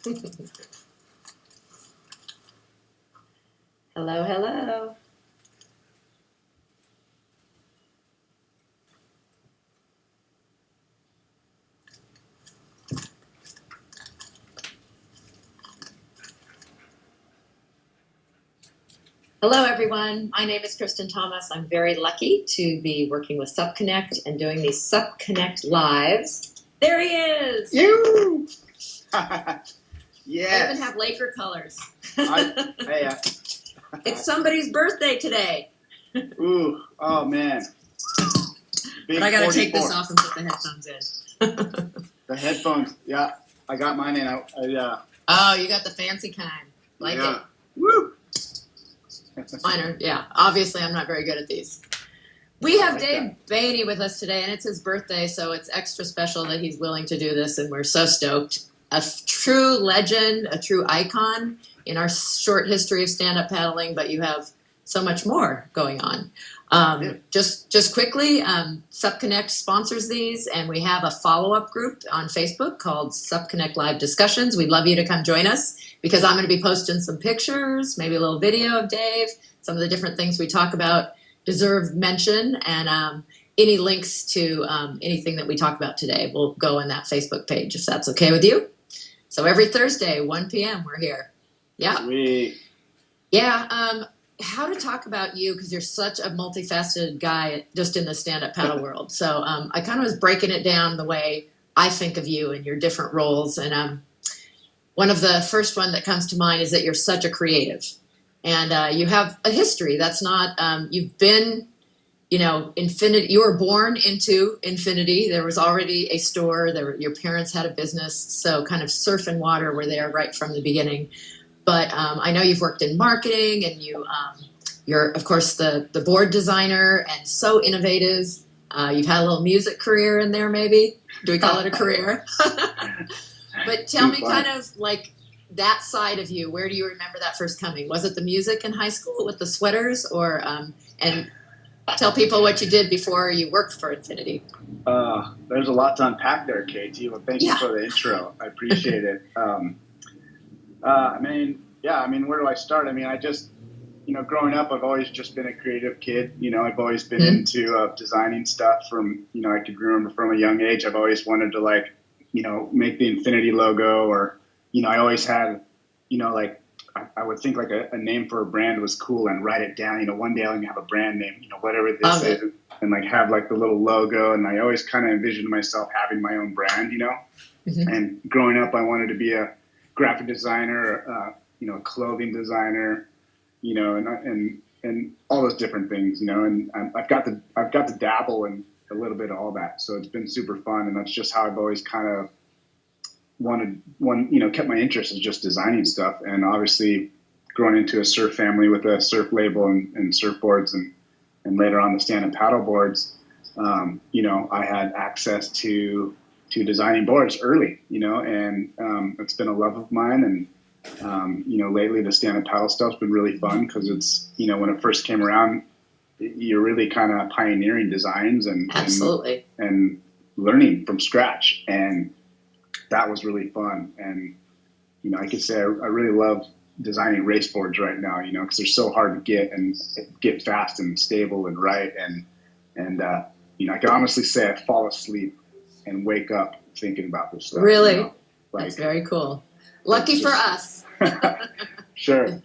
Hello, hello. Hello, everyone. My name is Kristen Thomas. I'm very lucky to be working with SupConnect and doing these SupConnect Lives. There he is! You! Yes. I even have Laker colors. It's somebody's birthday today. Ooh, oh man. Big but I gotta 44. Take this off and put the headphones in. The headphones, yeah. I got mine in. Oh, you got the fancy kind. Like it. Woo! Mine are, yeah. Obviously, I'm not very good at these. We have Dave Boehne with us today, and it's his birthday, so it's extra special that he's willing to do this, and we're so stoked. A true legend, a true icon in our short history of stand-up paddling, but you have so much more going on. Just quickly, SupConnect sponsors these, and we have a follow-up group on Facebook called SupConnect Live Discussions. We'd love you to come join us because I'm going to be posting some pictures, maybe a little video of Dave. Some of the different things we talk about deserve mention, and any links to anything that we talk about today will go in that Facebook page, if that's okay with you. So every Thursday, 1 p.m., we're here. Yeah. Sweet. Yeah. How to talk about you, because you're such a multifaceted guy just in the stand-up paddle world. So I kind of was breaking it down the way I think of you and your different roles. And one of the first one that comes to mind is that you're such a creative. And you have a history. That's not, you've been, infinity. You were born into infinity. There was already a store. Your parents had a business. So kind of surf and water were there right from the beginning. But I know you've worked in marketing, and you're, of course, the board designer and so innovative. You've had a little music career in there, maybe. Do we call it a career? But tell me kind of like that side of you. Where do you remember that first coming? Was it the music in high school with the sweaters? Or and tell people what you did before you worked for Infinity. There's a lot to unpack there, Katie. Well, thank you for the intro. I appreciate it. Where do I start? I just, growing up, I've always just been a creative kid. I've always been into designing stuff from, I could remember from a young age. I've always wanted to make the Infinity logo, or, I always had, I would think like a name for a brand was cool and write it down. One day I'm gonna have a brand name, whatever this is, and like have like the little logo. And I always kind of envisioned myself having my own brand, And growing up, I wanted to be a graphic designer, a clothing designer, and all those different things, and I've got to dabble in a little bit of all that. So it's been super fun, and that's just how I've always kind of kept my interest in just designing stuff. And obviously growing into a surf family with a surf label and surfboards and later on the stand-up paddle boards, I had access to designing boards early, and it's been a love of mine. And, lately the stand-up paddle stuff's been really fun because it's, when it first came around, you're really kind of pioneering designs and learning from scratch. And that was really fun. And, I could say I really love designing race boards right now, because they're so hard to get fast and stable and right. And I can honestly say I fall asleep and wake up thinking about this stuff. Really? That's very cool. Lucky for us. Sure.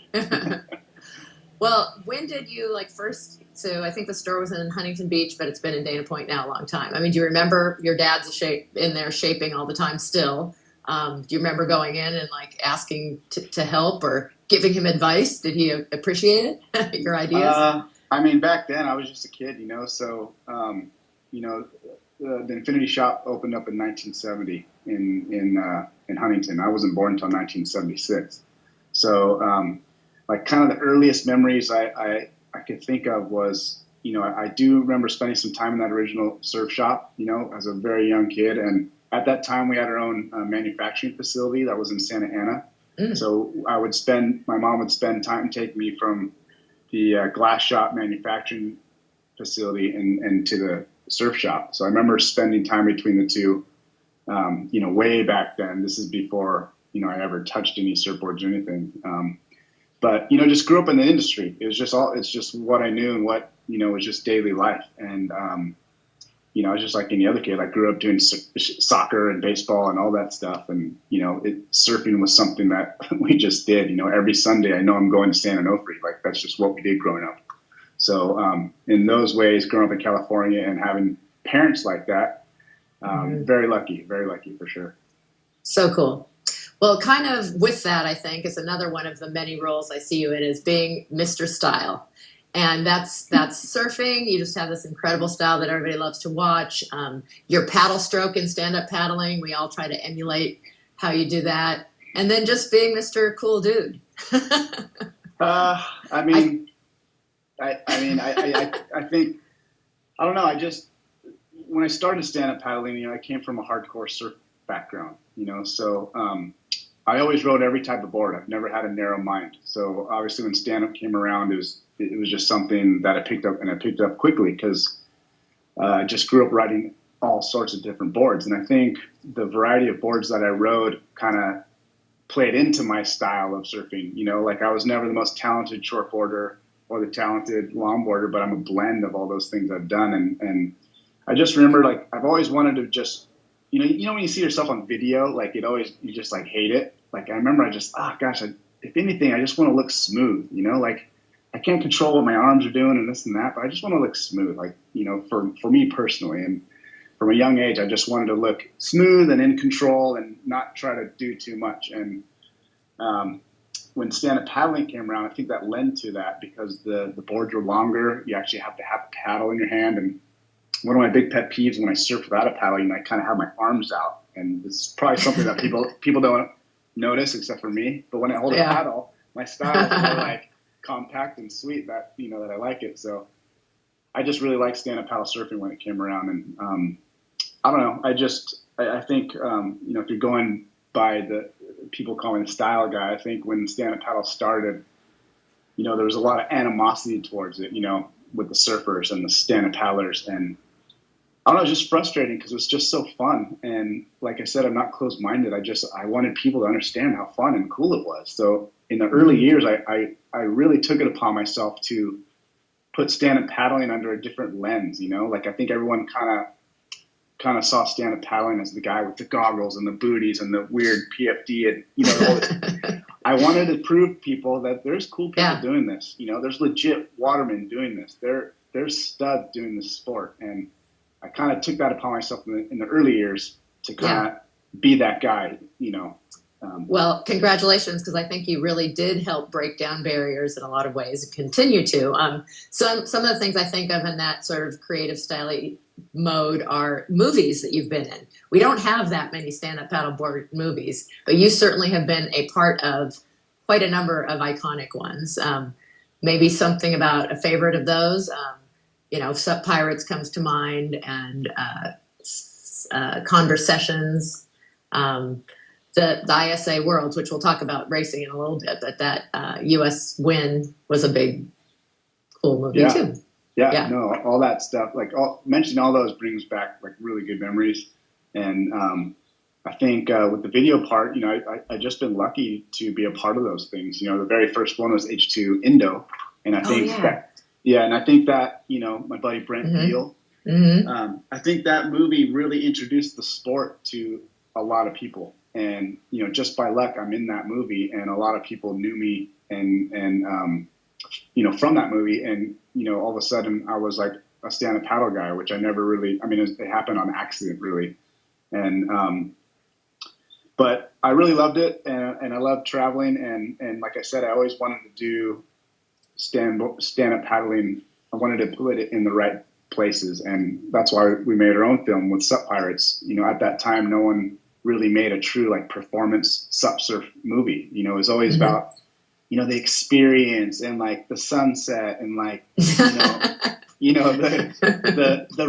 Well, when did you first, so I think the store was in Huntington Beach, but it's been in Dana Point now a long time. Do you remember your dad's in there shaping all the time still? Do you remember going in and asking to help or giving him advice? Did he appreciate it? Your ideas? Back then I was just a kid, so, the Infinity shop opened up in 1970 in Huntington. I wasn't born until 1976. So, kind of the earliest memories I could think of was, I do remember spending some time in that original surf shop, as a very young kid. And at that time we had our own manufacturing facility that was in Santa Ana. So my mom would spend time taking me from the glass shop manufacturing facility and to the surf shop. So I remember spending time between the two, way back then. This is before, I ever touched any surfboards or anything. But just grew up in the industry. It's just what I knew and what was just daily life. And I was just like any other kid. I grew up doing soccer and baseball and all that stuff. And surfing was something that we just did. Every Sunday I know I'm going to San Onofre. Like that's just what we did growing up. So in those ways, growing up in California and having parents like that, very lucky for sure. So cool. Well, kind of with that, I think is another one of the many roles I see you in is being Mr. Style. And that's surfing. You just have this incredible style that everybody loves to watch. Your paddle stroke in stand-up paddling, we all try to emulate how you do that. And then just being Mr. Cool Dude. I think, I don't know. When I started stand-up paddling, I came from a hardcore surf background, so I always rode every type of board. I've never had a narrow mind. So obviously when stand-up came around, it was just something that I picked up, and I picked up quickly because I just grew up riding all sorts of different boards. And I think the variety of boards that I rode kind of played into my style of surfing. Like I was never the most talented shortboarder or the talented longboarder, but I'm a blend of all those things I've done. And I just remember, like, I've always wanted to just, when you see yourself on video, like you just like hate it. Like I remember if anything, I just want to look smooth, like I can't control what my arms are doing and this and that, but I just want to look smooth, like, for me personally. And from a young age, I just wanted to look smooth and in control and not try to do too much. And when stand-up paddling came around, I think that led to that because the boards were longer. You actually have to have a paddle in your hand. And one of my big pet peeves when I surf without a paddle, I kind of have my arms out. And this is probably something that people don't notice except for me. But when I hold a paddle, my style is more like compact and sweet that, that I like it. So I just really liked stand-up paddle surfing when it came around. And I don't know. I think, if you're going by the people calling the style guy, I think when stand-up paddle started, there was a lot of animosity towards it, with the surfers and the stand-up paddlers. And I don't know, it was just frustrating because it was just so fun. And like I said, I'm not closed-minded. I wanted people to understand how fun and cool it was. So in the early years, I really took it upon myself to put stand-up paddling under a different lens, like I think everyone kind of saw stand-up paddling as the guy with the goggles and the booties and the weird PFD and, all this. I wanted to prove people that there's cool people doing this. There's legit watermen doing this. There's studs doing this sport. And I kind of took that upon myself in the early years to kind of be that guy, Well, congratulations, because I think you really did help break down barriers in a lot of ways and continue to. Some of the things I think of in that sort of creative style mode are movies that you've been in. We don't have that many stand-up paddleboard movies, but you certainly have been a part of quite a number of iconic ones. Maybe something about a favorite of those. Sup Pirates comes to mind, and Conversations, the ISA Worlds, which we'll talk about racing in a little bit, but that U.S. win was a big, cool movie too. Yeah, no, all that stuff, like mentioning all those brings back like really good memories. And I think with the video part, I just been lucky to be a part of those things. The very first one was H2 Indo, and I think that my buddy Brent Beal, I think that movie really introduced the sport to a lot of people. And just by luck, I'm in that movie, and a lot of people knew me and from that movie. And all of a sudden I was like a stand-up paddle guy, which I never really, it happened on accident really. And but I really loved it, and I loved traveling, and like I said, I always wanted to do stand-up paddling. I wanted to put it in the right places, and that's why we made our own film with Sup Pirates. At that time, no one really made a true like performance sup surf movie. It was always about the experience and like the sunset and like the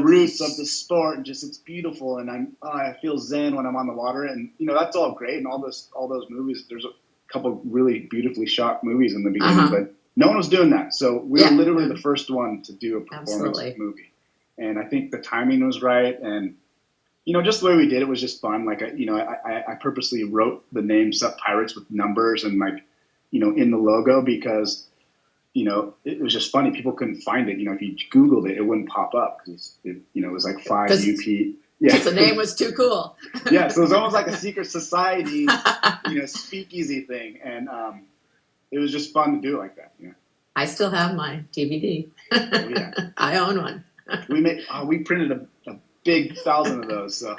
roots of the sport, and just it's beautiful, and I feel zen when I'm on the water, and that's all great, and all those movies. There's a couple really beautifully shot movies in the beginning, but no one was doing that. So we were literally the first one to do a performance movie, and I think the timing was right, and just the way we did it was just fun. Like, I purposely wrote the name Sup Pirates with numbers and like, in the logo because, it was just funny. People couldn't find it. If you Googled it, it wouldn't pop up because it was like 5UP. Yeah. Because the name was too cool. Yeah. So it was almost like a secret society, speakeasy thing. And it was just fun to do it like that. Yeah. I still have my DVD. Oh, yeah. I own one. We printed a big 1,000 of those. So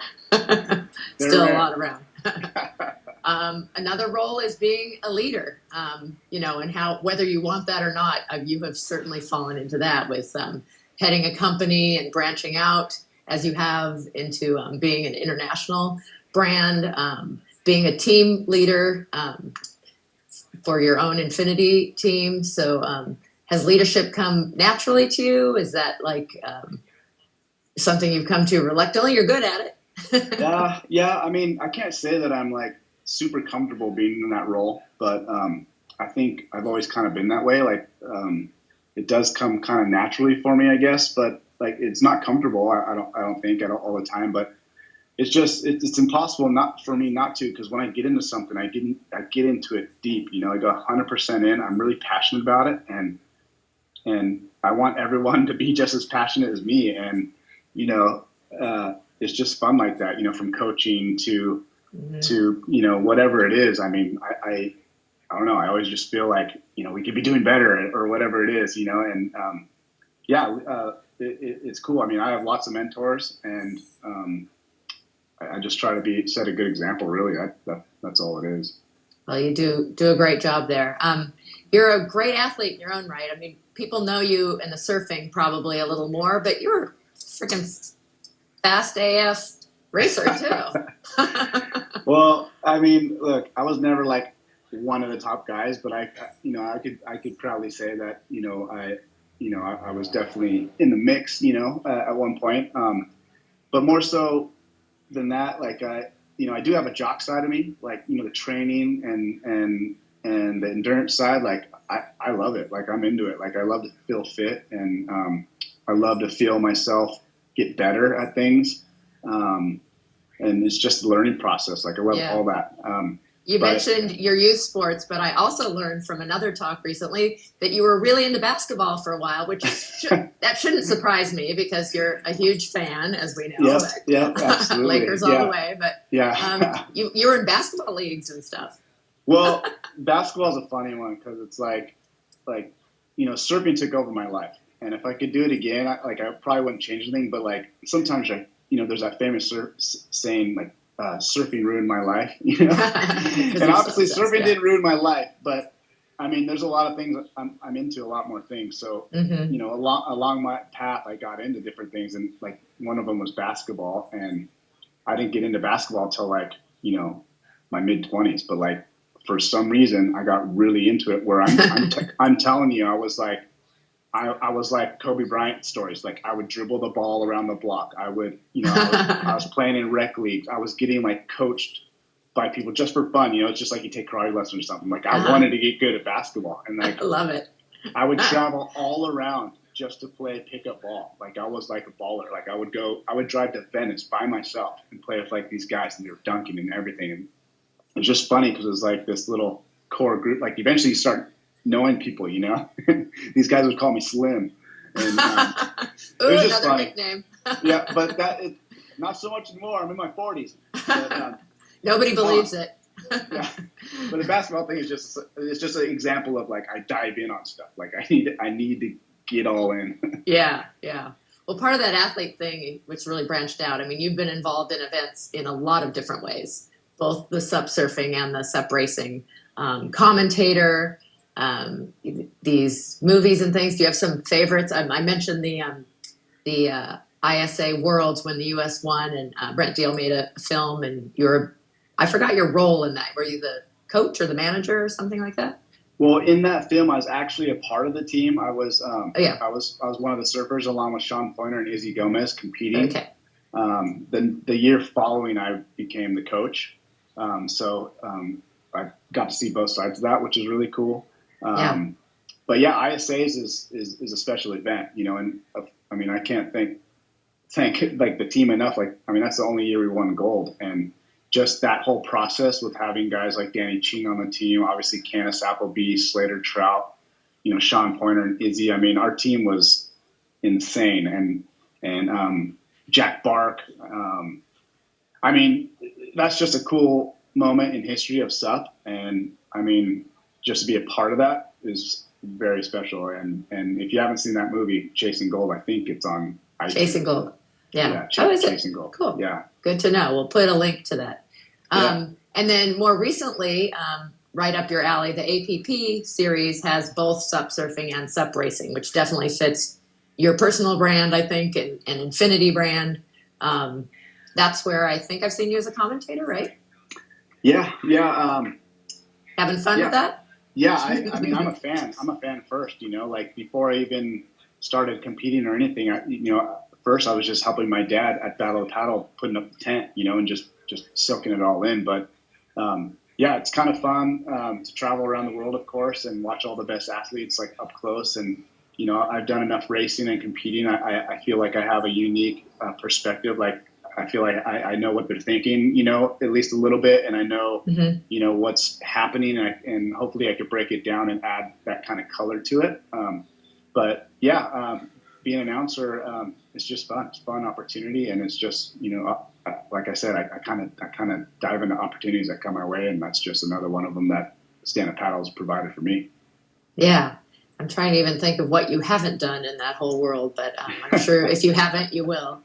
still a lot around. Another role is being a leader, and how, whether you want that or not, you have certainly fallen into that with heading a company and branching out as you have into being an international brand, being a team leader for your own Infinity team. So has leadership come naturally to you? Is that like something you've come to reluctantly? You're good at it. Yeah. I mean, I can't say that I'm like super comfortable being in that role, but I think I've always kind of been that way. Like it does come kind of naturally for me, I guess, but like it's not comfortable. I don't think all the time, but it's impossible not for me not to, because when I get into something, I get into it deep. I go 100% in. I'm really passionate about it, and I want everyone to be just as passionate as me. And it's just fun like that. From coaching to whatever it is. I mean, I don't know. I always just feel like we could be doing better or whatever it is. And it's cool. I mean, I have lots of mentors, and I just try to set a good example. Really, that's all it is. Well, you do a great job there. You're a great athlete in your own right. I mean, people know you in the surfing probably a little more, but you're a freaking fast AF racer too. Well, I mean, look, I was never like one of the top guys, but I could proudly say that I was definitely in the mix, at one point. But more so than that, like I do have a jock side of me, like the training and the endurance side. Like I love it. Like I'm into it. Like I love to feel fit, and I love to feel myself get better at things. And it's just a learning process. Like I love all that. You mentioned your youth sports, but I also learned from another talk recently that you were really into basketball for a while, which that shouldn't surprise me because you're a huge fan, as we know. Yeah, absolutely. Lakers all the way. But you were in basketball leagues and stuff. Well, basketball is a funny one because it's like surfing took over my life, and if I could do it again, I probably wouldn't change anything. But like sometimes there's that famous saying like, surfing ruined my life, and obviously surfing didn't ruin my life, but I mean, there's a lot of things I'm into, a lot more things. So, along my path, I got into different things, and like one of them was basketball, and I didn't get into basketball till like, my mid-20s, but like for some reason I got really into it where I'm telling you, I was like Kobe Bryant stories. Like I would dribble the ball around the block. I was playing in rec leagues. I was getting like coached by people just for fun. It's just like you take karate lessons or something. Like I wanted to get good at basketball, and like I love it. I would travel all around just to play pickup ball. Like I was like a baller. Like I would drive to Venice by myself and play with like these guys, and they were dunking and everything. And it was just funny because it was like this little core group. Like eventually you start knowing people, these guys would call me Slim. And, Ooh, it was just another funny. nickname. Yeah, but not so much anymore. I'm in my 40s. But, nobody believes it. Yeah, but the basketball thing is just an example of like I dive in on stuff. Like I need to get all in. Yeah. Well, part of that athlete thing, which really branched out. I mean, you've been involved in events in a lot of different ways, both the sup surfing and the sup racing. Commentator. These movies and things. Do you have some favorites? I mentioned the ISA Worlds when the U.S. won, and Brent Deal made a film, and I forgot your role in that. Were you the coach or the manager or something like that? Well, in that film, I was actually a part of the team. I was I was one of the surfers along with Sean Pointer and Izzy Gomez competing. Okay. Then the year following, I became the coach. So I got to see both sides of that, which is really cool. But yeah, ISAs is a special event, and I mean, I can't thank thank like the team enough. Like, I mean, that's the only year we won gold, and just that whole process with having guys like Danny Ching on the team, obviously Candace Appleby, Slater Trout, Sean Pointer and Izzy. I mean, our team was insane, and Jack Bark. I mean, that's just a cool moment in history of SUP, and I mean, just to be a part of that is very special. And if you haven't seen that movie, Chasing Gold, I think it's on iTunes. Chasing Gold. Yeah. Chasing Gold. Cool. Yeah. Good to know. We'll put a link to that. And then more recently, right up your alley, the APP series has both SUP surfing and SUP racing, which definitely fits your personal brand, I think, and Infinity brand. That's where I think I've seen you as a commentator, right? Yeah. Having fun with that? Yeah. I mean, I'm a fan. I'm a fan first, like before I even started competing or anything, first I was just helping my dad at Battle of Paddle, putting up the tent, and just soaking it all in. But yeah, it's kind of fun to travel around the world, of course, and watch all the best athletes like up close. And I've done enough racing and competing. I feel like I have a unique perspective. Like I feel like I know what they're thinking, at least a little bit, and I know what's happening, and hopefully I could break it down and add that kind of color to it. But yeah, being an announcer, it's just fun. It's a fun opportunity, and it's just like I said, I kind of dive into opportunities that come my way, and that's just another one of them that stand-up paddle has provided for me. Yeah, I'm trying to even think of what you haven't done in that whole world, but I'm sure if you haven't, you will.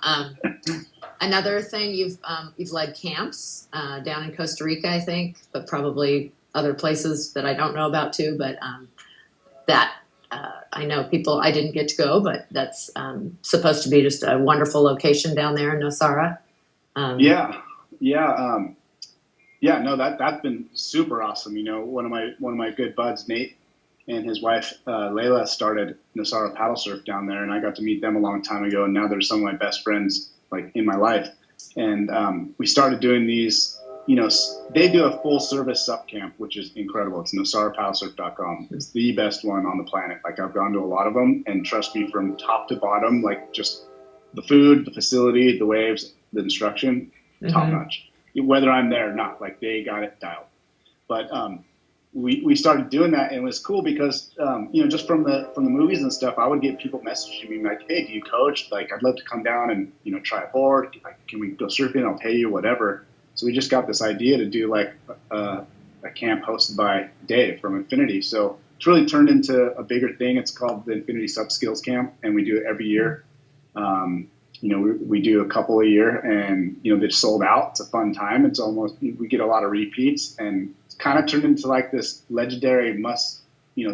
Another thing, you've led camps down in Costa Rica, I think, but probably other places that I don't know about too. But I know people, I didn't get to go, but that's supposed to be just a wonderful location down there in Nosara. Yeah. No, that's been super awesome. One of my good buds, Nate, and his wife Layla started Nosara Paddle Surf down there, and I got to meet them a long time ago. And now they're some of my best friends like in my life. And we started doing these. They do a full service SUP camp, which is incredible. It's nosarapaddlesurf.com. It's the best one on the planet. Like I've gone to a lot of them, and trust me, from top to bottom, like just the food, the facility, the waves, the instruction, top notch. Whether I'm there or not, like they got it dialed. But we started doing that, and it was cool because just from the movies and stuff, I would get people messaging me like, "Hey, do you coach? Like, I'd love to come down and try a board. Like, can we go surfing? I'll pay you, whatever." So we just got this idea to do like a camp hosted by Dave from Infinity. So it's really turned into a bigger thing. It's called the Infinity SUP Skills Camp, and we do it every year. We do a couple a year, and they're sold out. It's a fun time. It's almost, we get a lot of repeats, and it's kind of turned into like this legendary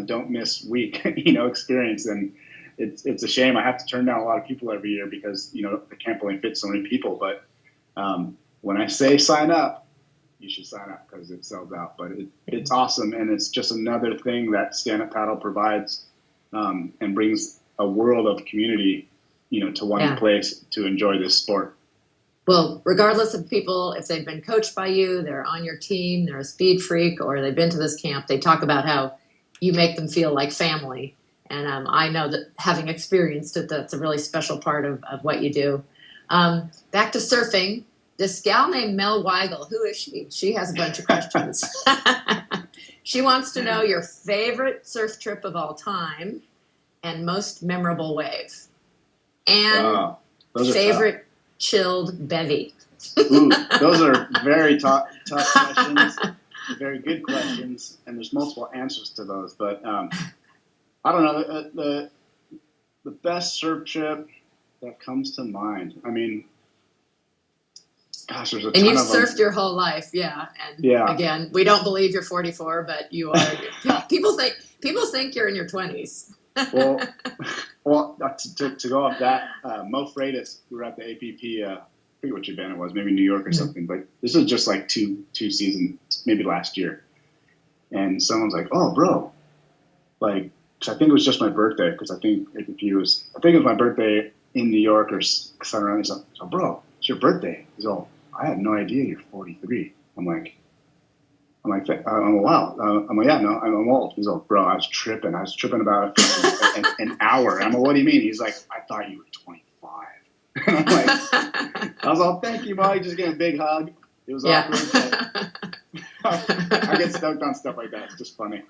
don't miss week experience. And it's a shame I have to turn down a lot of people every year because the camp only fits so many people. But when I say sign up, you should sign up because it sells out. But it's awesome, and it's just another thing that stand-up paddle provides, and brings a world of community to one place to enjoy this sport. Well, regardless of people, if they've been coached by you, they're on your team, they're a speed freak, or they've been to this camp, they talk about how you make them feel like family. And I know that having experienced it, that's a really special part of what you do. Back to surfing, this gal named Mel Weigel, who is she? She has a bunch of questions. She wants to know your favorite surf trip of all time and most memorable wave. And favorite chilled bevy. Ooh, those are very tough questions, very good questions, and there's multiple answers to those. But I don't know, the best surf trip that comes to mind. I mean, gosh, there's a ton of them. And you've surfed your whole life, yeah. And again, we don't believe you're 44, but you are. People think you're in your 20s. Well, to go off that, Mo Freitas, we were at the APP, I forget which event it was, maybe New York or something, but this was just like two seasons, maybe last year. And someone's like, "Oh, bro," like, cause I think it was just my birthday, because I think it was my birthday in New York or something around. He's like, "So, bro, it's your birthday." He's all, "I had no idea you're 43. I'm like, wow. I'm like, "Yeah, no, I'm old." He's like, "Bro, I was tripping about it for an hour." I'm like, "What do you mean?" He's like, "I thought you were 25. And I'm like, I was all, thank you, Molly. Just getting a big hug. It was Yeah. awkward, but I get stoked on stuff like that. It's just funny.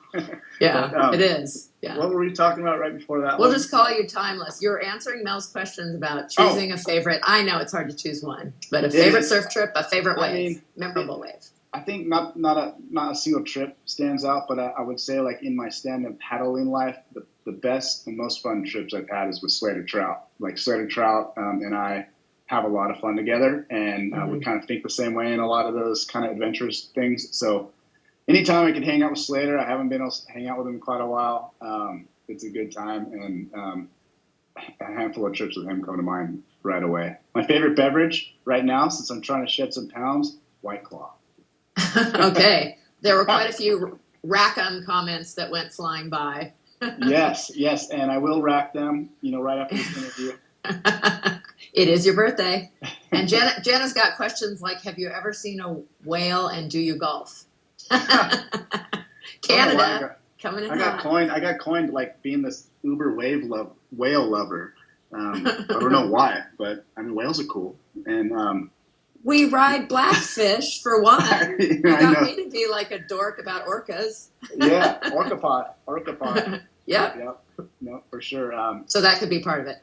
Yeah, But, it is. Yeah. what were we talking about right before that We'll one? just call you timeless. You're answering Mel's questions about Oh. choosing a favorite. I know it's hard to choose one, but a It favorite is. surf trip, a favorite I wave, mean, memorable wave. I think not a single trip stands out, but I would say like in my stand-up paddling life, the best and most fun trips I've had is with Slater Trout. Like Slater Trout and I have a lot of fun together, and we kind of think the same way in a lot of those kind of adventurous things. So anytime I can hang out with Slater, I haven't been able to hang out with him in quite a while. It's a good time, and a handful of trips with him come to mind right away. My favorite beverage right now, since I'm trying to shed some pounds, White Claw. Okay. There were quite a few Rackham comments that went flying by. Yes, and I will rack them, right after this interview. It is your birthday. And Jenna's got questions like, have you ever seen a whale and do you golf? Canada coming in I got hot. coined like being this uber whale lover. I don't know why, but I mean whales are cool. And we ride blackfish for one. You I got know. me to be like a dork about orcas. Yeah, orcapod. Yep. No, for sure. So that could be part of it.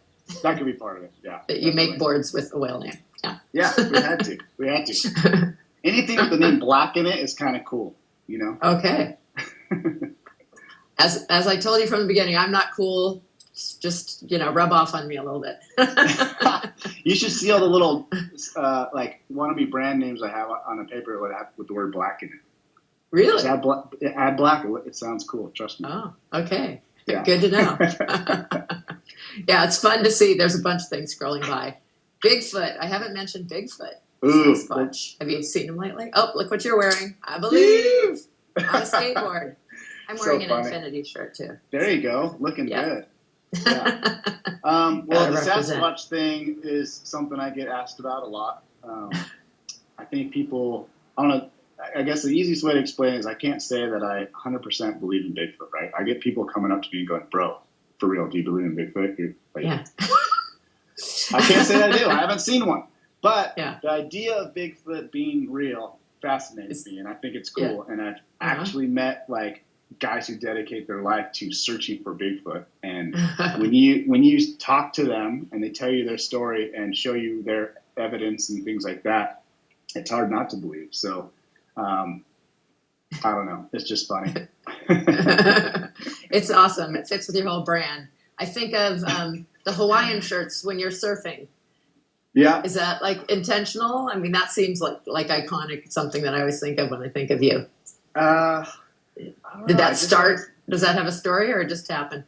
That could be part of it. Yeah. That you make boards with a whale name. Yeah. Yeah, we had to. Anything with the name Black in it is kind of cool, Okay. As I told you from the beginning, I'm not cool. Just rub off on me a little bit. You should see all the little like wannabe brand names I have on a paper with the word Black in it. Really? Just add black. It sounds cool. Trust me. Oh, okay. Yeah. Good to know. Yeah, it's fun to see. There's a bunch of things scrolling by. Bigfoot. I haven't mentioned Bigfoot. Ooh. Sasquatch. Have you seen him lately? Oh, look what you're wearing. I believe. On a skateboard. I'm wearing an Infinity shirt too. There you go. Looking good. Yeah. Well, the Sasquatch thing is something I get asked about a lot. I think people, I guess the easiest way to explain it is I can't say that I 100% believe in Bigfoot, right? I get people coming up to me and going, bro, for real, do you believe in Bigfoot? You're like, yeah. I can't say I do. I haven't seen one. But yeah. The idea of Bigfoot being real fascinates me, and I think it's cool. Yeah. And I've actually met like guys who dedicate their life to searching for Bigfoot. And when you talk to them and they tell you their story and show you their evidence and things like that, it's hard not to believe. So I don't know. It's just funny. It's awesome. It fits with your whole brand. I think of the Hawaiian shirts when you're surfing. Yeah. Is that like intentional? I mean, that seems like iconic, something that I always think of when I think of you. Did that start? Does that have a story or it just happened?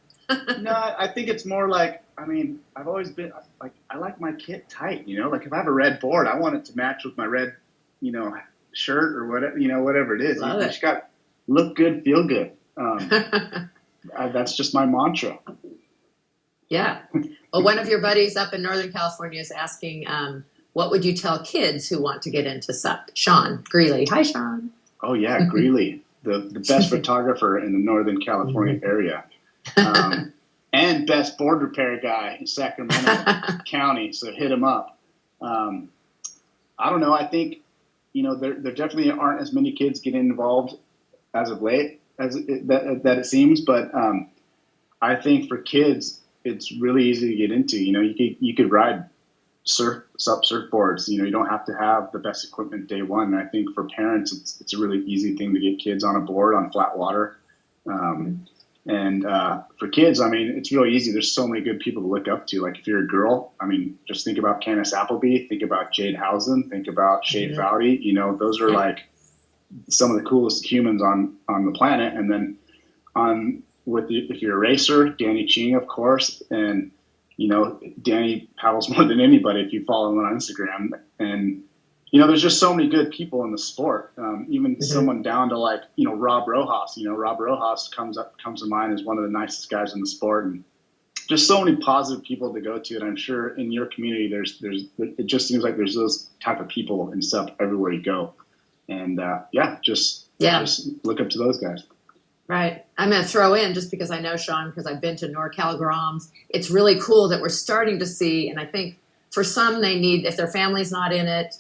No, I think it's more like, I mean, I've always been like, I like my kit tight, like if I have a red board, I want it to match with my red, shirt or whatever, whatever it is. You just got look good, feel good. That's just my mantra. Yeah. Well, one of your buddies up in Northern California is asking, what would you tell kids who want to get into SUP? Sean Greeley. Hi, Sean. Oh, yeah, Greeley, the best photographer in the Northern California area. And best board repair guy in Sacramento County. So hit him up. I don't know. I think, there definitely aren't as many kids getting involved as of late that it seems. But I think for kids, it's really easy to get into. You could ride SUP surfboards. You don't have to have the best equipment day one. And I think for parents, it's a really easy thing to get kids on a board on flat water. And for kids, I mean, it's really easy. There's so many good people to look up to. Like if you're a girl, I mean, just think about Candace Appleby, think about Jade Housen, think about Shade Fowdy. Those are like some of the coolest humans on the planet. And then if you're a racer, Danny Ching, of course, and Danny paddles more than anybody if you follow him on Instagram. And there's just so many good people in the sport. Even someone down to like Rob Rojas. Rob Rojas comes to mind as one of the nicest guys in the sport, and just so many positive people to go to. And I'm sure in your community, it just seems like there's those type of people and stuff everywhere you go. And just look up to those guys. Right. I'm going to throw in, just because I know Sean, because I've been to NorCal Groms. It's really cool that we're starting to see, and I think for some, they need, if their family's not in it,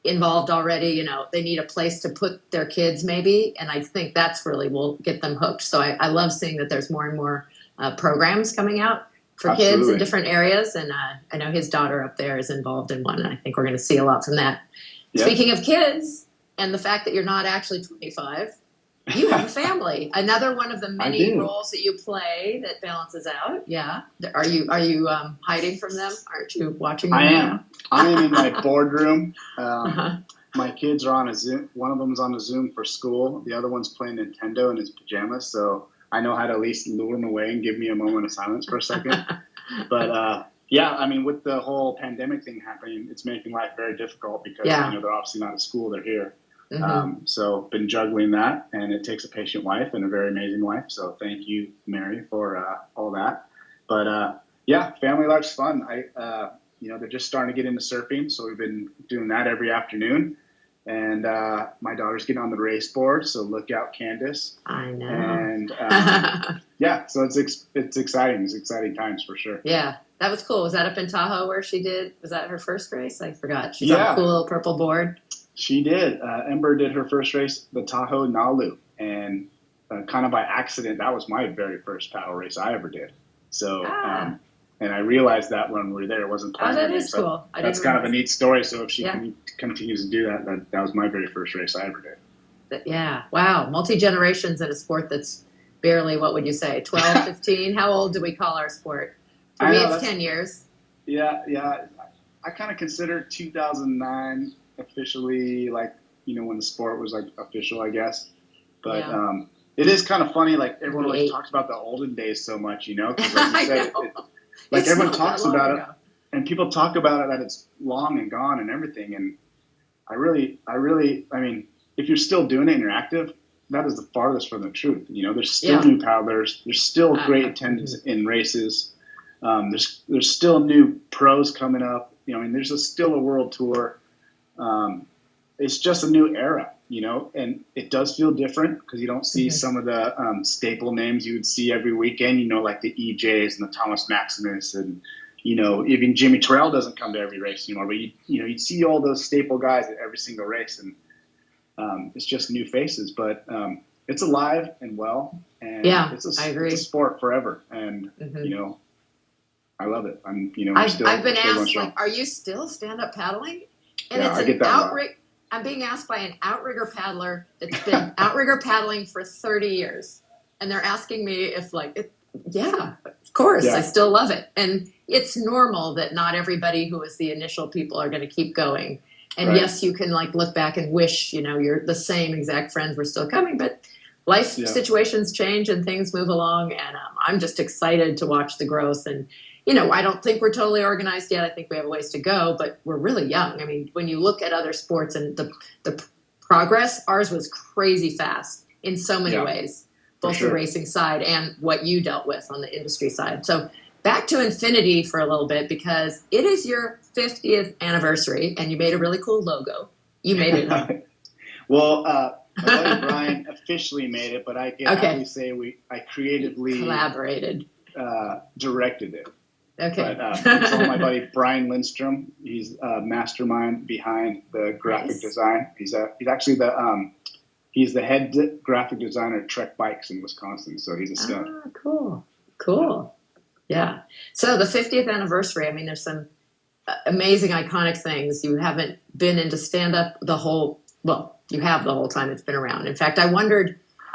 involved already, they need a place to put their kids maybe. And I think that's really will get them hooked. So I love seeing that there's more and more programs coming out for kids in different areas. And I know his daughter up there is involved in one. And I think we're going to see a lot from that. Yep. Speaking of kids and the fact that you're not actually 25, you have a family. Another one of the many roles that you play that balances out. Yeah. Are you hiding from them? Aren't you watching them? I am. I am in my boardroom. My kids are on a Zoom. One of them's on a Zoom for school. The other one's playing Nintendo in his pajamas. So I know how to at least lure them away and give me a moment of silence for a second. But yeah, I mean, with the whole pandemic thing happening, it's making life very difficult because they're obviously not at school; they're here. So been juggling that, and it takes a patient wife and a very amazing wife. So thank you, Mary, for all that. But yeah, family life's fun. They're just starting to get into surfing, so we've been doing that every afternoon. And my daughter's getting on the race board, so look out, Candace. I know. And yeah, so it's exciting. It's exciting times for sure. Yeah, that was cool. Was that up in Tahoe where she did? Was that her first race? I forgot. She's on a cool little purple board. She did. Ember did her first race, the Tahoe Nalu, and kind of by accident, that was my very first paddle race I ever did. So, and I realized that when we were there, it wasn't planned. Oh, that is cool. That's kind of a neat story. So if she continues to do that was my very first race I ever did. Yeah. Wow. Multi-generations in a sport that's barely, what would you say, 12, 15? How old do we call our sport? For me, it's 10 years. Yeah. I kind of consider 2009 officially, when the sport was official, I guess. But it is kind of funny, everyone always talks about the olden days so much, because like you said, everyone talks about it, and people talk about it that it's long and gone and everything. And I mean, if you're still doing it and you're active, that is the farthest from the truth. There's still new paddlers. There's still great attendance in races. There's still new pros coming up. There's still a world tour. It's just a new era, and it does feel different because you don't see some of the staple names you would see every weekend, like the EJs and the Thomas Maximus, and even Jimmy Terrell doesn't come to every race anymore. But you'd see all those staple guys at every single race, and it's just new faces. But it's alive and well, and it's a sport forever, and I love it. I've been asked, are you still stand-up paddling? And it's an outrigger. I'm being asked by an outrigger paddler that's been outrigger paddling for 30 years. And they're asking me if of course, I still love it. And it's normal that not everybody who was the initial people are going to keep going. And yes, you can look back and wish, you're the same exact friends were still coming, but life situations change and things move along. And I'm just excited to watch the growth. And I don't think we're totally organized yet. I think we have a ways to go, but we're really young. I mean, when you look at other sports and the progress, ours was crazy fast in so many ways, both the racing side and what you dealt with on the industry side. So back to Infinity for a little bit, because it is your 50th anniversary and you made a really cool logo. You made it, huh? Well, my buddy Brian officially made it, but I can actually say I creatively collaborated, directed it. Okay. But it's all my buddy Brian Lindstrom. He's a mastermind behind the graphic design. He's actually he's the head graphic designer at Trek Bikes in Wisconsin. So he's a stud. Cool. Yeah. So the 50th anniversary. I mean, there's some amazing, iconic things. You haven't been into stand-up you have the whole time it's been around. In fact, I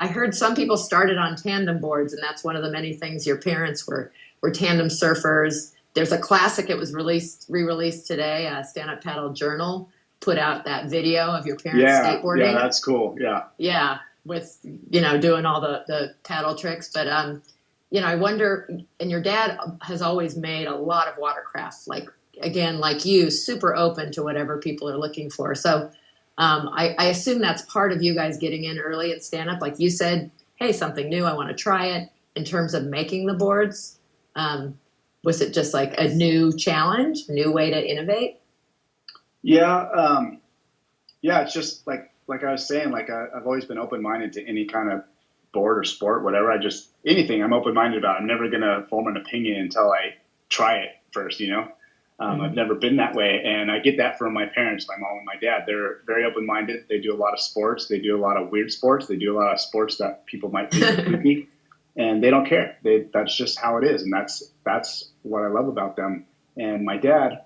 heard some people started on tandem boards, and that's one of the many things your parents were tandem surfers. There's a classic, it was re-released today, Stand Up Paddle Journal put out that video of your parents skateboarding. Yeah, that's cool, Yeah, with, doing all the paddle tricks. But, I wonder, and your dad has always made a lot of watercraft, like you, super open to whatever people are looking for. So I assume that's part of you guys getting in early at stand-up. Like you said, hey, something new, I want to try it. In terms of making the boards, was it just a new challenge, a new way to innovate? Yeah, it's just like I was saying, I've always been open-minded to any kind of board or sport, whatever. Anything I'm open-minded about. I'm never going to form an opinion until I try it first, I've never been that way. And I get that from my parents, my mom and my dad. They're very open-minded. They do a lot of sports. They do a lot of weird sports. They do a lot of sports that people might think are kooky, and they don't care. That's just how it is. And that's what I love about them. And my dad,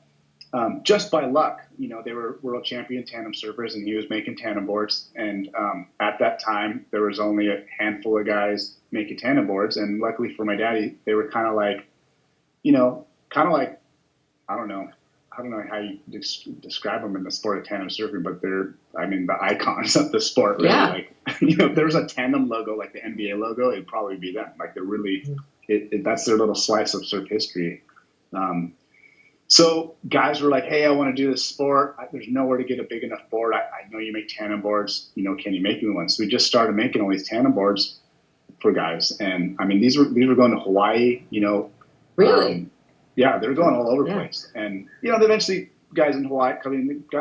just by luck, they were world champion tandem surfers, and he was making tandem boards. And at that time, there was only a handful of guys making tandem boards. And luckily for my daddy, they were kind of like, I don't know how you describe them in the sport of tandem surfing, but they're, the icons of the sport. Really. Yeah. Like, if there was a tandem logo, like the NBA logo, it'd probably be them. Like, they're really, that's their little slice of surf history. So guys were like, hey, I want to do this sport. There's nowhere to get a big enough board. I know you make tandem boards. Can you make me one? So we just started making all these tandem boards for guys. And these were going to Hawaii, Really? Yeah, they're going all over the place. And, eventually guys in Hawaii,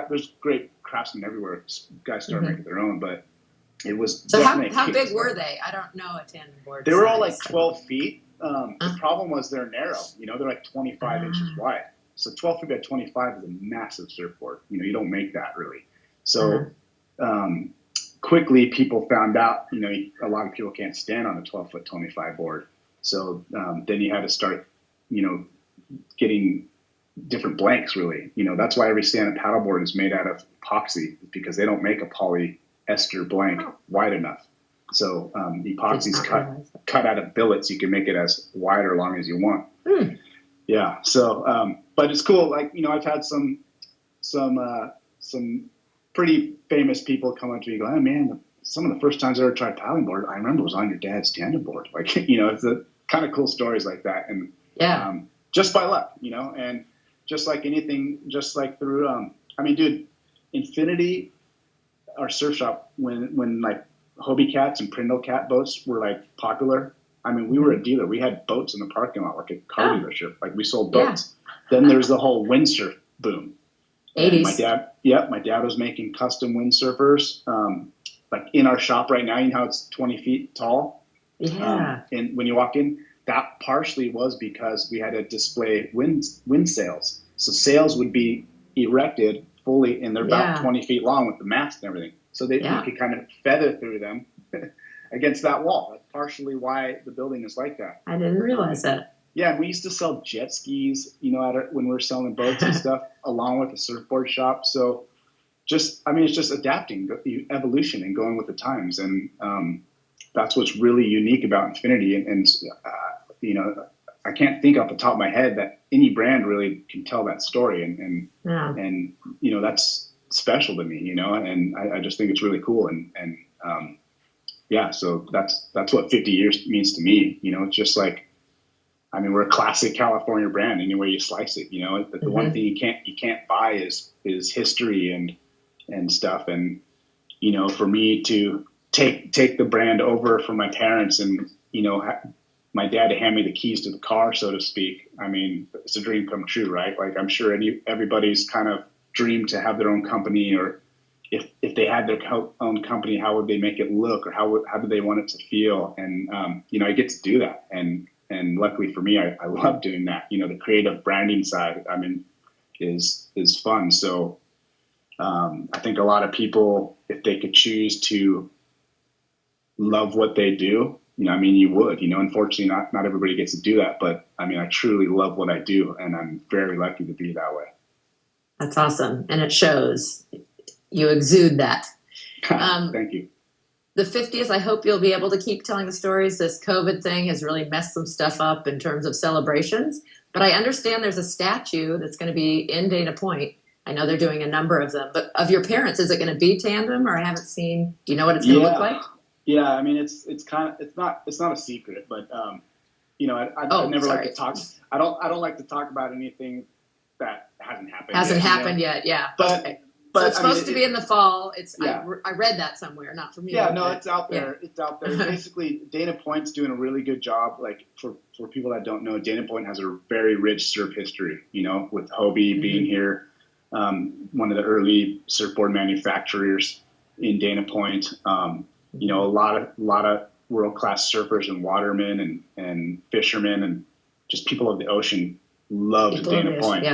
there's great craftsmen everywhere. Guys start making their own, but it was. So how big were they? I don't know a tandem board. They were all like 12 feet. The problem was they're narrow. They're like 25 inches wide. So 12 feet by 25 is a massive surfboard. You don't make that really. So quickly people found out, a lot of people can't stand on a 12-foot 25 board. So then you had to start, getting different blanks really. That's why every stand-up paddleboard is made out of epoxy, because they don't make a polyester blank wide enough. So the epoxy's cut out of billets. You can make it as wide or long as you want. Yeah. So, but it's cool. Like, I've had some pretty famous people come up to me and go, oh man, some of the first times I ever tried paddleboard, I remember was on your dad's tandem board. Like, it's a kind of cool stories like that. And just by luck, and just like anything, just like through, dude, Infinity, our surf shop, when like Hobie Cats and Prindle Cat boats were like popular. We were a dealer. We had boats in the parking lot, like a car dealership. Like, we sold boats. Then there's the whole windsurf boom. 80s. My dad was making custom windsurfers. Like in our shop right now, how it's 20 feet tall. Yeah. And when you walk in, that partially was because we had to display wind sails. So sails would be erected fully, and they're about 20 feet long with the mast and everything. So you could kind of feather through them against that wall. That's partially why the building is like that. I didn't realize that. Yeah, and we used to sell jet skis, when we were selling boats and stuff, along with the surfboard shop. So it's just adapting, evolution, and going with the times. And that's what's really unique about Infinity. And I can't think off the top of my head that any brand really can tell that story. And that's special to me, and I just think it's really cool. So that's what 50 years means to me. It's just like, we're a classic California brand any way you slice it. The one thing you can't buy is history and stuff. And, for me to take the brand over from my parents and, my dad to hand me the keys to the car, so to speak. It's a dream come true, right? Like, I'm sure everybody's kind of dream to have their own company, or if they had their own company, how would they make it look, or how do they want it to feel? And, I get to do that. And luckily for me, I love doing that. The creative branding side, is fun. So I think a lot of people, if they could choose to love what they do, you would. Unfortunately, not everybody gets to do that. But I truly love what I do, and I'm very lucky to be that way. That's awesome, and it shows. You exude that. Thank you. The 50th, I hope you'll be able to keep telling the stories. This COVID thing has really messed some stuff up in terms of celebrations. But I understand there's a statue that's going to be in Dana Point. I know they're doing a number of them. But of your parents, is it going to be tandem, or I haven't seen? Do you know what it's going to look like? Yeah, it's not a secret, but I never like to talk. I don't like to talk about anything that hasn't happened. Yet. Yeah. But it's supposed to be in the fall. I read that somewhere, not from you. Yeah, no, it's out there. Yeah. It's out there. Basically, Dana Point's doing a really good job. Like, for people that don't know, Dana Point has a very rich surf history. With Hobie being here, one of the early surfboard manufacturers in Dana Point. A lot of world-class surfers and watermen and fishermen and just people of the ocean loved Dana Point.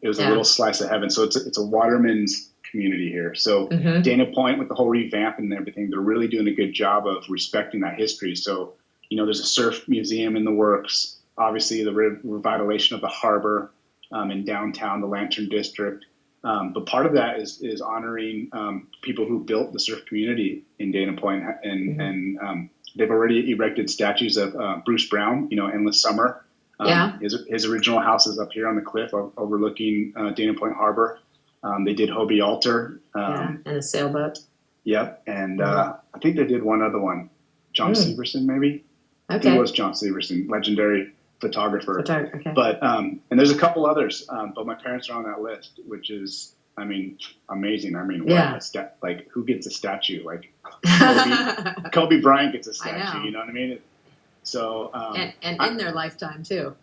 it was a Yeah. little slice of heaven. So it's a waterman's community here. So Dana Point, with the whole revamp and everything, they're really doing a good job of respecting that history. So, there's a surf museum in the works, obviously the revitalization of the harbor in downtown, the Lantern District. But part of that is honoring people who built the surf community in Dana Point, and they've already erected statues of Bruce Brown, Endless Summer. His original house is up here on the cliff overlooking Dana Point Harbor. They did Hobie Alter. And a sailboat. Yep. And I think they did one other one. John Severson, maybe? Okay. He was John Severson, legendary photographer. Okay. But, and there's a couple others, but my parents are on that list, which is, amazing. Like, who gets a statue? Like, Kobe Bryant gets a statue, you know what I mean? So, and in their lifetime too.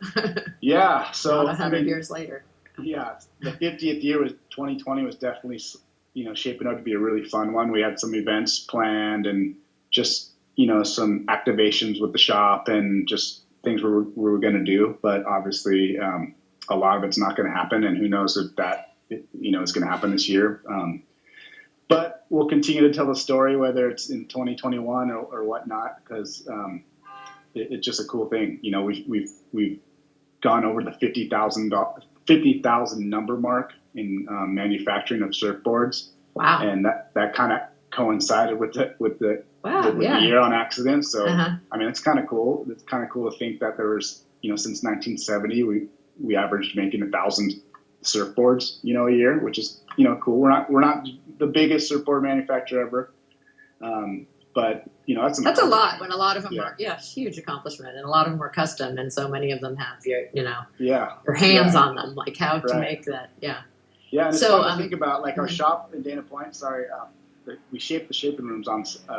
Yeah. So, not 100 years later. Yeah. The 50th year 2020 was definitely, shaping up to be a really fun one. We had some events planned and just, some activations with the shop and just things we were going to do. But obviously, a lot of it's not going to happen. And who knows if that, is going to happen this year. But we'll continue to tell the story, whether it's in 2021 or whatnot, because it's just a cool thing. We've gone over the 50,000 number mark in manufacturing of surfboards. Wow! And that kind of coincided with the year on accident. So it's kind of cool. It's kind of cool to think that there was since 1970 we averaged making 1,000 surfboards a year, which is cool. We're not the biggest surfboard manufacturer ever, but that's a lot. When a lot of them are huge accomplishment, and a lot of them are custom, and so many of them have your hands on them, like how to make that. Yeah, and it's fun to think about, like our shop in Dana Point. We shaped the shaping rooms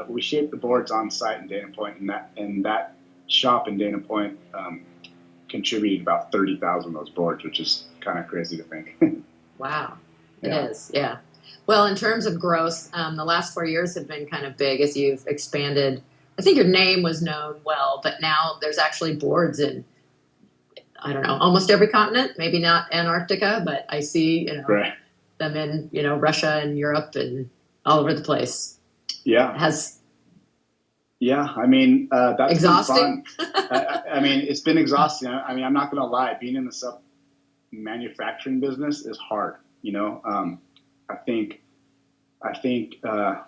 we shaped the boards on site in Dana Point, and that shop in Dana Point contributed about 30,000 of those boards, which is kind of crazy to think. Wow, it is. Yeah. Well, in terms of growth, the last 4 years have been kind of big as you've expanded. I think your name was known well, but now there's actually boards in, I don't know, almost every continent. Maybe not Antarctica, but I see them in Russia and Europe and all over the place. Yeah. That's exhausting. Been fun. It's been exhausting. I'm not going to lie. Being in the sub manufacturing business is hard. I think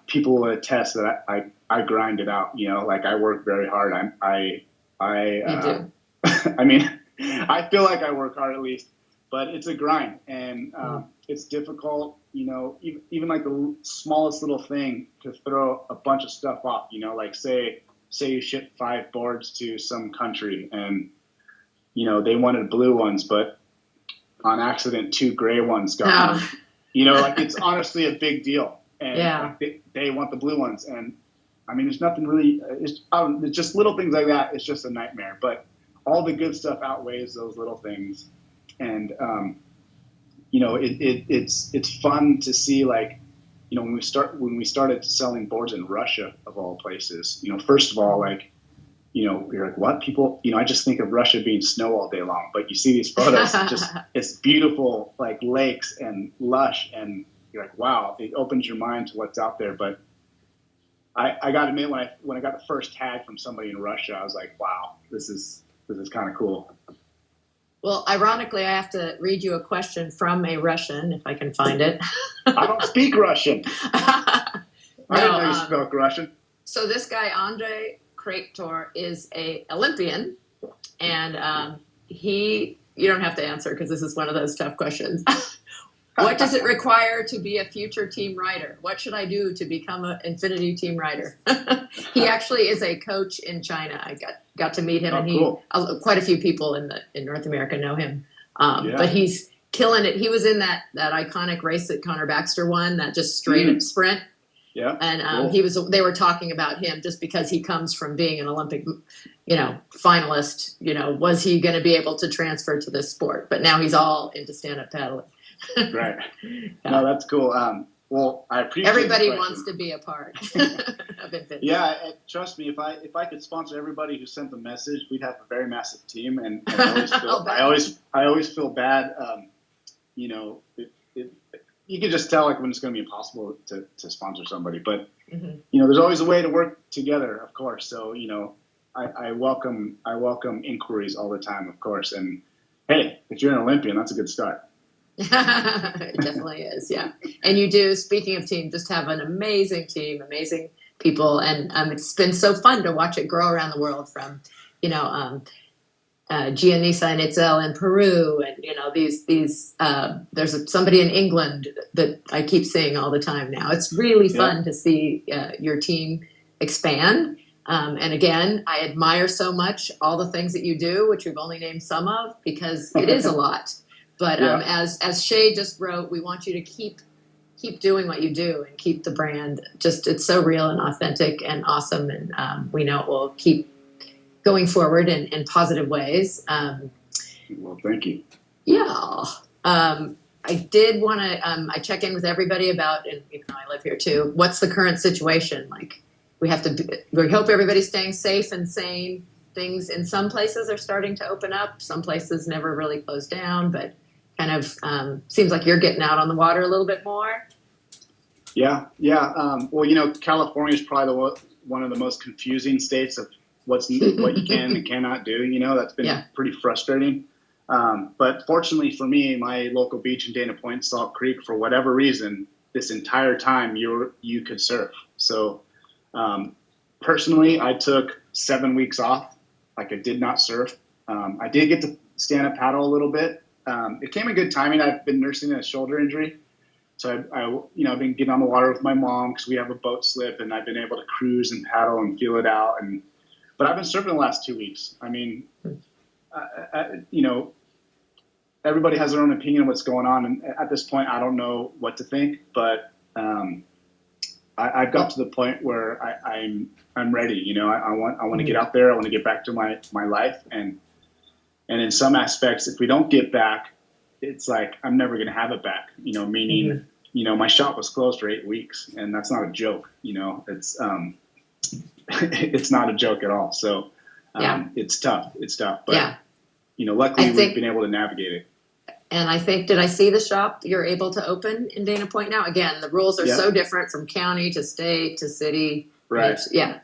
people will attest that I grind it out. Like I work very hard. I feel like I work hard at least, but it's a grind, and it's difficult. Even like the smallest little thing to throw a bunch of stuff off. Like say you ship 5 boards to some country, and they wanted blue ones, but on accident 2 gray ones got moved. Like it's honestly a big deal, and they want the blue ones, and there's nothing really. It's just little things like that. It's just a nightmare, but all the good stuff outweighs those little things, and it's fun to see, like, when we started selling boards in Russia, of all places. First of all, like, you're like, what? People, I just think of Russia being snow all day long, but you see these photos, it's beautiful, like lakes and lush, and you're like, wow, it opens your mind to what's out there. But I got to admit, when I got the first tag from somebody in Russia, I was like, wow, this is kind of cool. Well, ironically, I have to read you a question from a Russian, if I can find it. I don't speak Russian. I didn't know you spoke Russian. So this guy, Andrei Kreator, is a Olympian, and you don't have to answer because this is one of those tough questions. What does it require to be a future team rider? What should I do to become an Infinity team rider? He actually is a coach in China. I got to meet him, and cool. Quite a few people in North America know him. But he's killing it. He was in that iconic race that Connor Baxter won, that just straight sprint. Yeah. And cool. They were talking about him just because he comes from being an Olympic, finalist. Was he going to be able to transfer to this sport? But now he's all into stand-up paddling. Right. No, that's cool. Well, I appreciate everybody wants to be a part of Infinity. Yeah, trust me. If I could sponsor everybody who sent the message, we'd have a very massive team. And I always feel bad. you know, you can just tell like when it's going to be impossible to sponsor somebody. But you know, there's always a way to work together, of course. So you know, I welcome inquiries all the time, of course. And hey, if you're an Olympian, that's a good start. It definitely is, yeah. And you do, speaking of team, just have an amazing team, amazing people, and it's been so fun to watch it grow around the world from, you know, Gianisa and Itzel in Peru, and you know these. There's somebody in England that I keep seeing all the time now. It's really fun to see your team expand. And again, I admire so much all the things that you do, which we've only named some of, because it is a lot. But as Shay just wrote, we want you to keep doing what you do and keep the brand. Just it's so real and authentic and awesome, and we know it will keep going forward in positive ways. Well, thank you. Yeah. I did want to, I check in with everybody about, and even though I live here too, what's the current situation? Like we hope everybody's staying safe and sane. Things in some places are starting to open up. Some places never really closed down, but kind of seems like you're getting out on the water a little bit more. Yeah. Well, you know, California is probably one of the most confusing states of what you can and cannot do. You know, that's been pretty frustrating. But fortunately for me, my local beach in Dana Point, Salt Creek, for whatever reason, this entire time you could surf. So personally, I took 7 weeks off. Like I did not surf. I did get to stand up paddle a little bit. It came in good timing. I've been nursing a shoulder injury. So I've been getting on the water with my mom because we have a boat slip, and I've been able to cruise and paddle and feel it out. But I've been surfing the last 2 weeks. I mean, you know, everybody has their own opinion of what's going on, and at this point, I don't know what to think. But I've got to the point where I'm ready. You know, I want to get out there. I want to get back to my life, and in some aspects, if we don't get back, it's like I'm never going to have it back. You know, meaning, you know, my shop was closed for 8 weeks, and that's not a joke. You know, it's it's not a joke at all. So it's tough. But you know, luckily we've been able to navigate it. And I think, did I see the shop you're able to open in Dana Point now? Again, the rules are so different from county to state to city. Right. Yeah.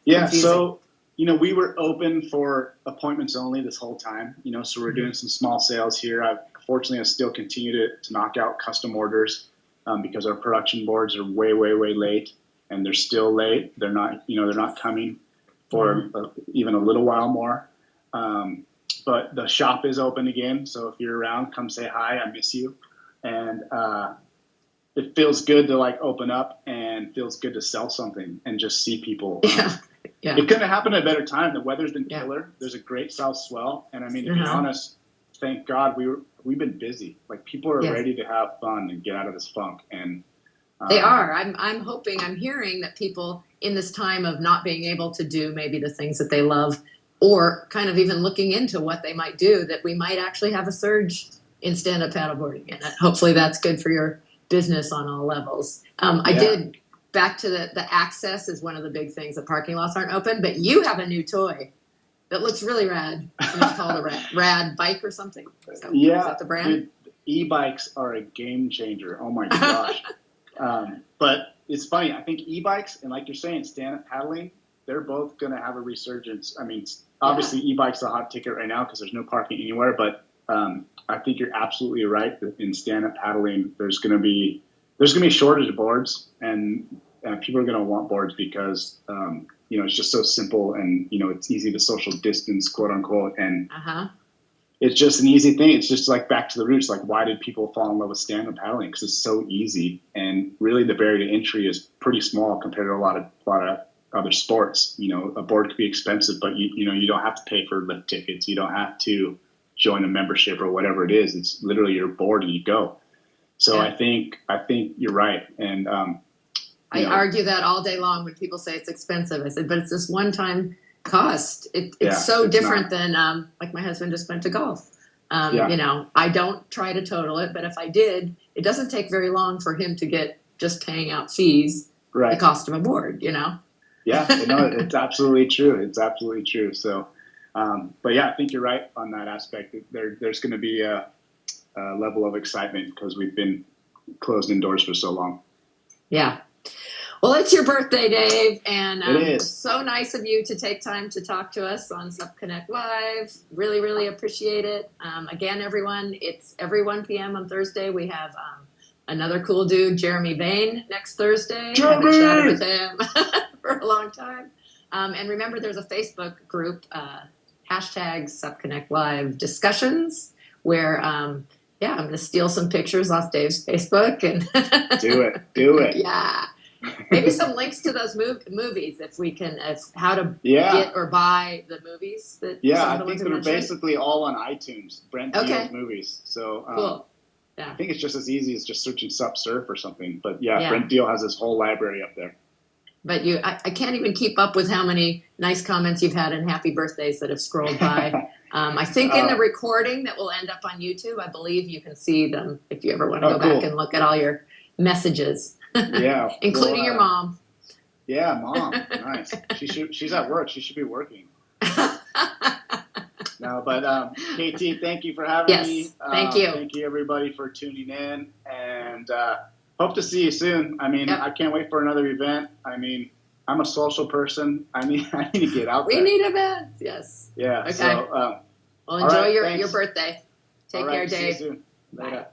Yeah. So, you know, we were open for appointments only this whole time, you know, so we're doing some small sales here. Fortunately, I still continue to knock out custom orders because our production boards are way, way, way late, and they're still late. They're not coming for even a little while more. But the shop is open again. So if you're around, come say hi. I miss you. And it feels good to like open up, and feels good to sell something and just see people. It couldn't have happened at a better time. The weather's been killer. There's a great south swell. And I mean, to be honest, thank God we've been busy. Like people are ready to have fun and get out of this funk. And they are. I'm hearing that people in this time of not being able to do maybe the things that they love, or kind of even looking into what they might do, that we might actually have a surge in stand-up paddleboarding. And hopefully that's good for your business on all levels. I did, back to the access is one of the big things. The parking lots aren't open, but you have a new toy that looks really rad. It's called a rad bike or something. Is that the brand? Dude, e-bikes are a game changer. Oh my gosh. But it's funny. I think e-bikes and, like you're saying, stand-up paddling, they're both going to have a resurgence. I mean, obviously e-bikes are a hot ticket right now because there's no parking anywhere, but I think you're absolutely right that in stand-up paddling, there's going to be a shortage of boards, and people are going to want boards because you know, it's just so simple, and you know, it's easy to social distance, quote unquote, and it's just an easy thing. It's just like back to the roots. Like, why did people fall in love with stand-up paddling? Because it's so easy, and really the barrier to entry is pretty small compared to a lot of other sports. You know, a board could be expensive, but you know, you don't have to pay for lift tickets. You don't have to join a membership or whatever it is. It's literally your board and you go. So I think you're right. And I argue that all day long when people say it's expensive. I said, but it's this one-time cost. It's so different than like my husband just went to golf. You know, I don't try to total it, but if I did, it doesn't take very long for him to get just paying out fees, the cost of a board, you know? Yeah, no, it's absolutely true. It's absolutely true. So, but yeah, I think you're right on that aspect. There's going to be level of excitement because we've been closed indoors for so long. Yeah. Well, it's your birthday, Dave, and It is. so nice of you to take time to talk to us on SupConnect Live. Really, really appreciate it. Again, everyone, it's every 1 p.m. on Thursday. We have another cool dude, Jeremy Boehne, next Thursday. Jeremy! Haven't chatted with him for a long time. And remember, there's a Facebook group, hashtag SupConnect Live discussions, where I'm going to steal some pictures off Dave's Facebook and do it. Yeah. Maybe some links to those movies if we can, as how to get or buy the movies. That I think they're basically all on iTunes. Brent Deal's movies. So cool. Yeah. I think it's just as easy as just searching Sup Surf or something. But Brent Deal has his whole library up there. But I can't even keep up with how many nice comments you've had and happy birthdays that have scrolled by. I think in the recording that will end up on YouTube, I believe you can see them if you ever want to go back and look at all your messages. Yeah, including your mom. Yeah, mom. Nice. She's at work. She should be working. No, but KT, thank you for having me. Thank you. Thank you everybody for tuning in, and hope to see you soon. I mean, I can't wait for another event. I mean, I'm a social person. I need to get out there. We need events. Yes. Yeah. Okay. So, well, enjoy right, your birthday. Take care, Dave. See you soon. Later. Bye.